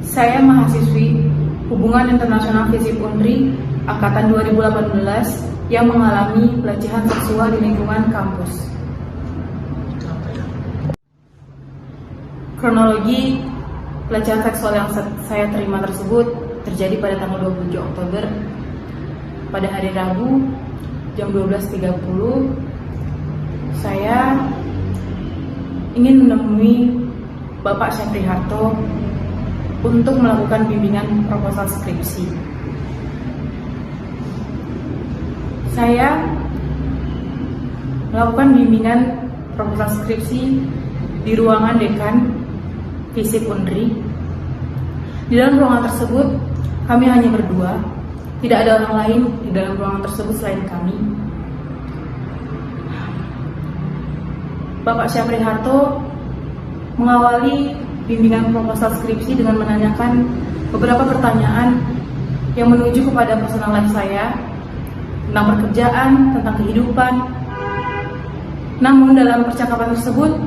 Saya mahasiswi Hubungan Internasional FISIP Unri Angkatan 2018 yang mengalami pelecehan seksual di lingkungan kampus. Kronologi pelecehan seksual yang saya terima tersebut terjadi pada tanggal 27 Oktober pada hari Rabu jam 12.30. Saya ingin menemui Bapak Syafri Harto untuk melakukan bimbingan proposal skripsi. Saya melakukan bimbingan proposal skripsi di ruangan dekan FISIP Unri. Di dalam ruangan tersebut kami hanya berdua, tidak ada orang lain di dalam ruangan tersebut selain kami. Bapak Syafri Harto mengawali bimbingan proposal skripsi dengan menanyakan beberapa pertanyaan yang menuju kepada personal life saya, tentang pekerjaan, tentang kehidupan. Namun dalam percakapan tersebut,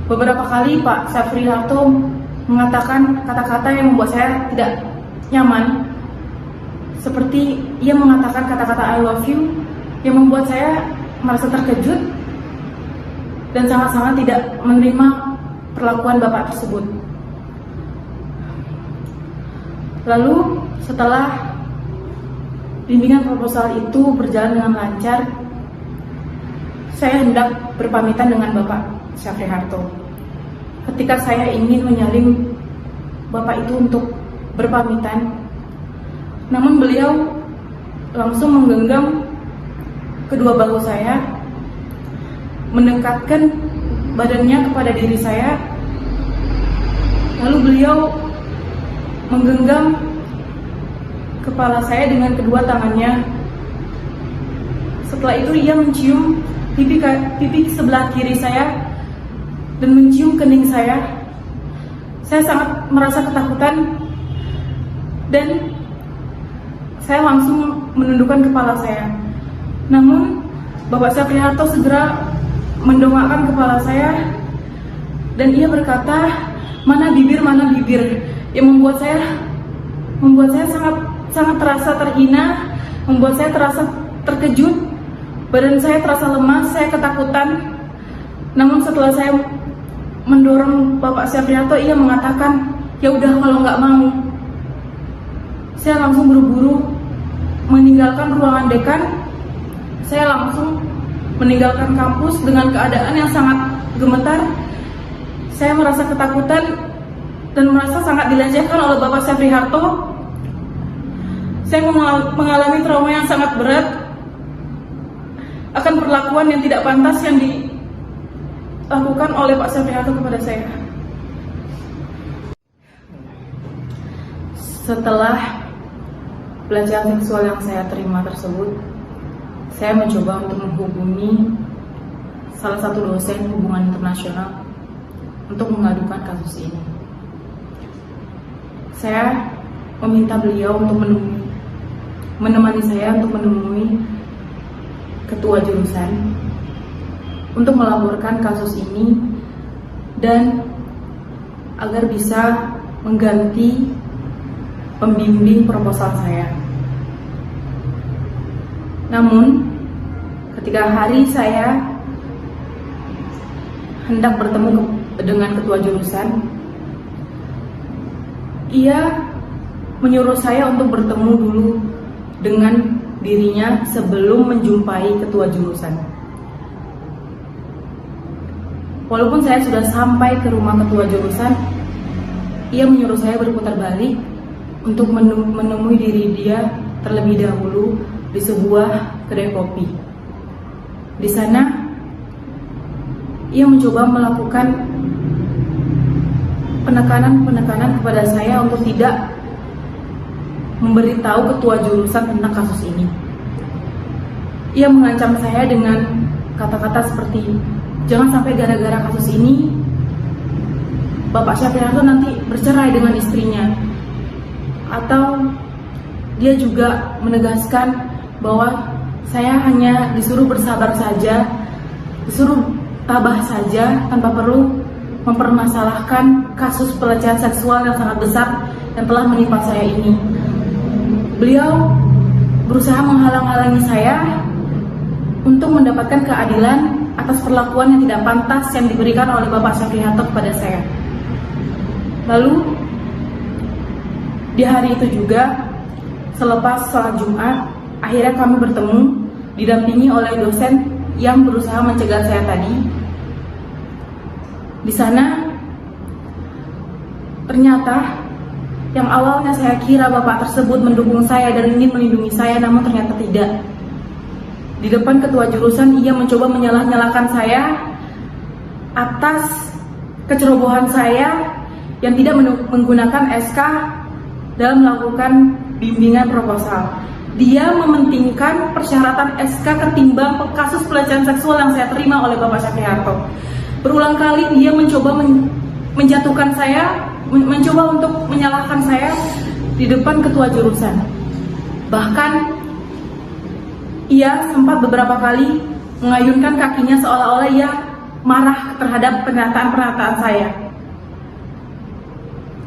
beberapa kali Pak Syafri Harto mengatakan kata-kata yang membuat saya tidak nyaman. Seperti ia mengatakan kata-kata I love you yang membuat saya merasa terkejut dan sangat-sangat tidak menerima perlakuan Bapak tersebut. Lalu setelah bimbingan proposal itu berjalan dengan lancar, saya hendak berpamitan dengan Bapak Syafri Harto. Ketika saya ingin menyalin Bapak itu untuk berpamitan, namun beliau langsung menggenggam kedua bahu saya, mendekatkan badannya kepada diri saya, lalu beliau menggenggam kepala saya dengan kedua tangannya. Setelah itu ia mencium pipi sebelah kiri saya dan mencium kening saya. Saya sangat merasa ketakutan dan saya langsung menundukkan kepala saya. Namun Bapak Syafri Harto segera mendongakkan kepala saya dan ia berkata, mana bibir, yang membuat saya sangat terasa terhina, membuat saya terasa terkejut, badan saya terasa lemas, saya ketakutan. Namun setelah saya mendorong Bapak Syafri Harto, ia mengatakan, ya udah kalau nggak mau. Saya langsung buru-buru meninggalkan ruangan dekan. Saya langsung meninggalkan kampus dengan keadaan yang sangat gemetar. Saya merasa ketakutan dan merasa sangat dilecehkan oleh Bapak Syafri Harto. Saya mengalami trauma yang sangat berat akan perlakuan yang tidak pantas yang dilakukan oleh Pak Syafri Harto kepada saya. Setelah pelecehan seksual yang saya terima tersebut, saya mencoba untuk menghubungi salah satu dosen hubungan internasional untuk mengadukan kasus ini. Saya meminta beliau untuk menemani saya untuk menemui ketua jurusan untuk melaporkan kasus ini dan agar bisa mengganti pembimbing proposal saya. Namun ketika hari saya hendak bertemu dengan ketua jurusan, ia menyuruh saya untuk bertemu dulu dengan dirinya sebelum menjumpai ketua jurusan. Walaupun saya sudah sampai ke rumah ketua jurusan, ia menyuruh saya berputar balik untuk menemui diri dia terlebih dahulu di sebuah kedai kopi. Di sana ia mencoba melakukan penekanan kepada saya untuk tidak memberitahu ketua jurusan tentang kasus ini. Ia mengancam saya dengan kata-kata seperti, jangan sampai gara-gara kasus ini Bapak Syafri Harto nanti bercerai dengan istrinya. Atau dia juga menegaskan bahwa saya hanya disuruh bersabar saja, disuruh tabah saja tanpa perlu mempermasalahkan kasus pelecehan seksual yang sangat besar yang telah menimpa saya ini. Beliau berusaha menghalang-halangi saya untuk mendapatkan keadilan atas perlakuan yang tidak pantas yang diberikan oleh Bapak Syafri Harto kepada saya. Lalu di hari itu juga, selepas sholat Jumat, akhirnya kami bertemu didampingi oleh dosen yang berusaha mencegah saya tadi. Di sana ternyata yang awalnya saya kira Bapak tersebut mendukung saya dan ingin melindungi saya, namun ternyata tidak. Di depan ketua jurusan, ia mencoba menyalah-nyalahkan saya atas kecerobohan saya yang tidak menggunakan SK dalam melakukan bimbingan proposal. Dia mementingkan persyaratan SK ketimbang kasus pelecehan seksual yang saya terima oleh Bapak Syafri Harto. Berulang kali dia mencoba menjatuhkan saya, mencoba untuk menyalahkan saya di depan ketua jurusan. Bahkan ia sempat beberapa kali mengayunkan kakinya seolah-olah ia marah terhadap pernyataan-pernyataan saya.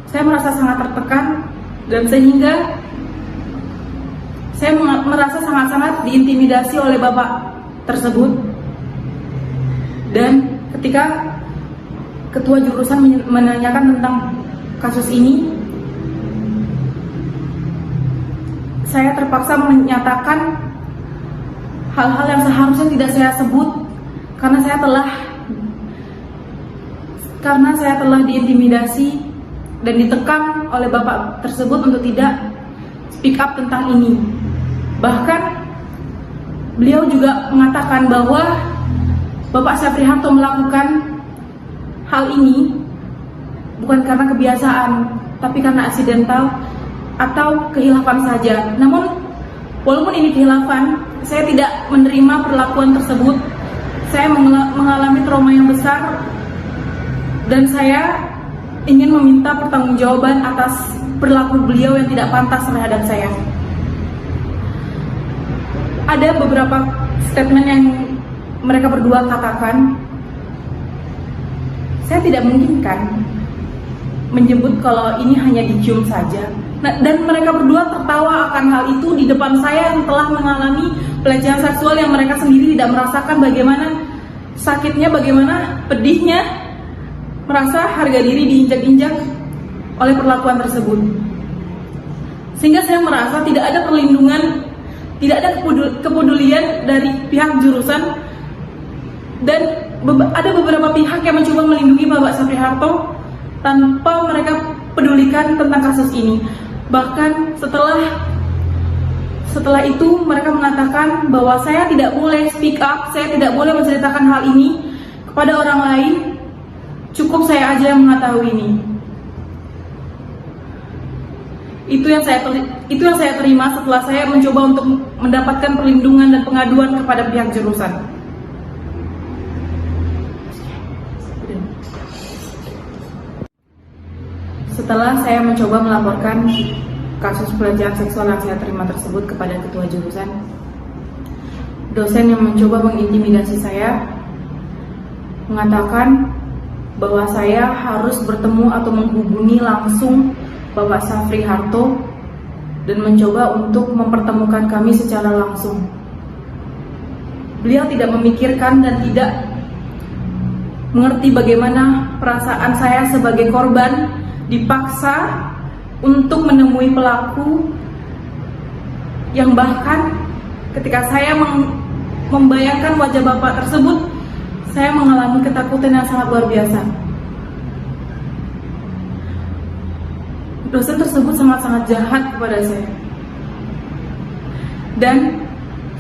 Saya merasa sangat tertekan dan sehingga saya merasa sangat-sangat diintimidasi oleh Bapak tersebut. Dan ketika ketua jurusan menanyakan tentang kasus ini, saya terpaksa menyatakan hal-hal yang seharusnya tidak saya sebut karena saya telah diintimidasi dan ditekan oleh Bapak tersebut untuk tidak speak up tentang ini. Bahkan beliau juga mengatakan bahwa Bapak Syafri Harto melakukan hal ini bukan karena kebiasaan, tapi karena aksidental atau kehilafan saja. Namun, walaupun ini kehilafan, saya tidak menerima perlakuan tersebut. Saya mengalami trauma yang besar dan saya ingin meminta pertanggungjawaban atas perilaku beliau yang tidak pantas terhadap saya. Ada beberapa statement yang mereka berdua katakan. Saya tidak menginginkan menyebut kalau ini hanya dicium saja. Dan mereka berdua tertawa akan hal itu di depan saya yang telah mengalami pelecehan seksual yang mereka sendiri tidak merasakan bagaimana sakitnya, bagaimana pedihnya merasa harga diri diinjak-injak oleh perlakuan tersebut. Sehingga saya merasa tidak ada perlindungan, tidak ada kepedulian dari pihak jurusan, dan ada beberapa pihak yang mencoba melindungi Bapak Syafri Harto tanpa mereka pedulikan tentang kasus ini. Bahkan setelah itu mereka mengatakan bahwa saya tidak boleh speak up, saya tidak boleh menceritakan hal ini kepada orang lain, cukup saya aja yang mengetahui ini. Itu yang saya terima setelah saya mencoba untuk mendapatkan perlindungan dan pengaduan kepada pihak jurusan. Setelah saya mencoba melaporkan kasus pelecehan seksual yang saya terima tersebut kepada ketua jurusan, dosen yang mencoba mengintimidasi saya mengatakan bahwa saya harus bertemu atau menghubungi langsung Bapak Syafri Harto dan mencoba untuk mempertemukan kami secara langsung. Beliau tidak memikirkan dan tidak mengerti bagaimana perasaan saya sebagai korban dipaksa untuk menemui pelaku yang bahkan ketika saya membayangkan wajah Bapak tersebut, saya mengalami ketakutan yang sangat luar biasa. Dosen tersebut sangat-sangat jahat kepada saya. Dan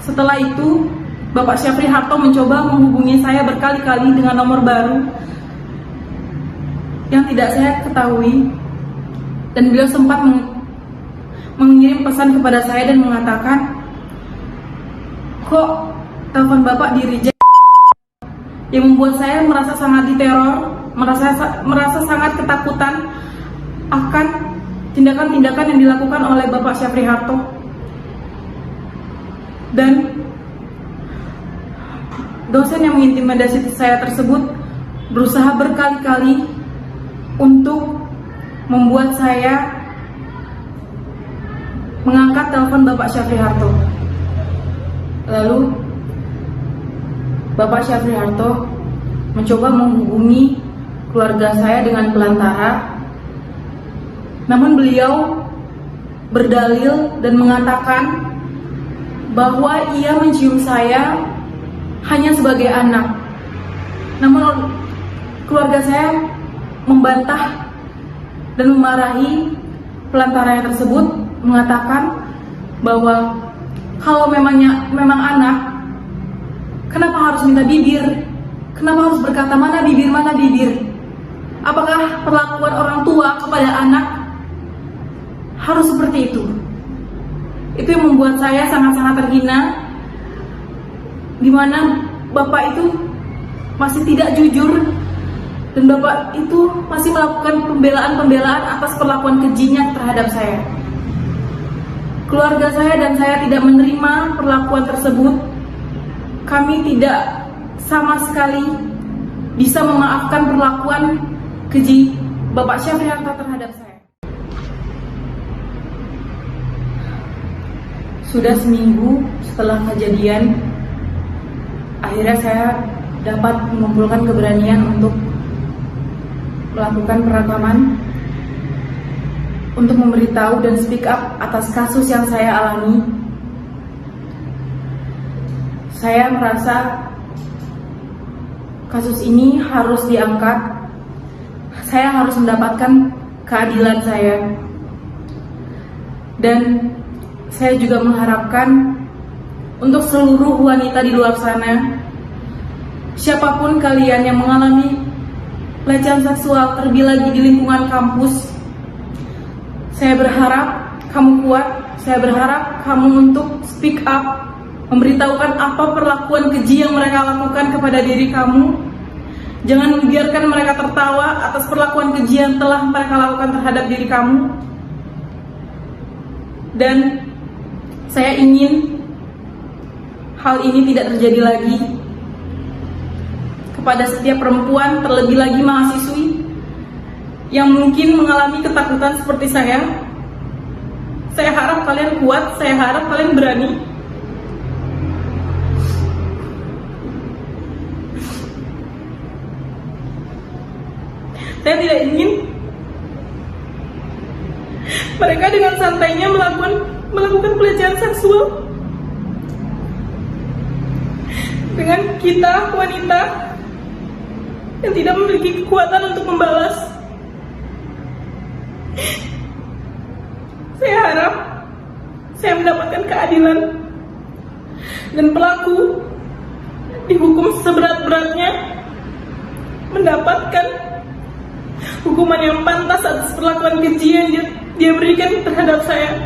setelah itu, Bapak Syafri Harto mencoba menghubungi saya berkali-kali dengan nomor baru yang tidak saya ketahui, dan beliau sempat mengirim pesan kepada saya dan mengatakan, kok telepon Bapak di reject, yang membuat saya merasa sangat diteror, merasa sangat ketakutan akan tindakan-tindakan yang dilakukan oleh Bapak Syafri Harto. Dan dosen yang mengintimidasi saya tersebut berusaha berkali-kali untuk membuat saya mengangkat telepon Bapak Syafri Harto. Lalu Bapak Syafri Harto mencoba menghubungi keluarga saya dengan pelantara, namun beliau berdalil dan mengatakan bahwa ia mencium saya hanya sebagai anak. Namun keluarga saya membantah dan memarahi pelantara tersebut, mengatakan bahwa kalau memang anak, kenapa harus minta bibir? Kenapa harus berkata mana bibir? Apakah perlakuan orang tua kepada anak harus seperti itu? Itu yang membuat saya sangat-sangat terhina, di mana Bapak itu masih tidak jujur dan Bapak itu masih melakukan pembelaan atas perlakuan kejinya terhadap saya. Keluarga saya dan saya tidak menerima perlakuan tersebut. Kami tidak sama sekali bisa memaafkan perlakuan keji Bapak Syafri Harto terhadap saya. Sudah seminggu setelah kejadian, akhirnya saya dapat mengumpulkan keberanian untuk melakukan perekaman, untuk memberitahu dan speak up atas kasus yang saya alami. Saya merasa kasus ini harus diangkat. Saya harus mendapatkan keadilan saya. Dan saya juga mengharapkan untuk seluruh wanita di luar sana, siapapun kalian yang mengalami pelecehan seksual, terlebih lagi di lingkungan kampus, saya berharap kamu kuat. Saya berharap kamu untuk speak up, memberitahukan apa perlakuan keji yang mereka lakukan kepada diri kamu. Jangan membiarkan mereka tertawa atas perlakuan keji yang telah mereka lakukan terhadap diri kamu. Dan saya ingin hal ini tidak terjadi lagi kepada setiap perempuan, terlebih lagi mahasiswi yang mungkin mengalami ketakutan seperti saya. Saya harap kalian kuat, saya harap kalian berani. Saya tidak ingin mereka dengan santainya melakukan pelecehan seksual dengan kita wanita yang tidak memiliki kekuatan untuk membalas. Saya harap saya mendapatkan keadilan dan pelaku dihukum seberat-beratnya, mendapatkan hukuman yang pantas atas perlakuan keji yang dia berikan terhadap saya.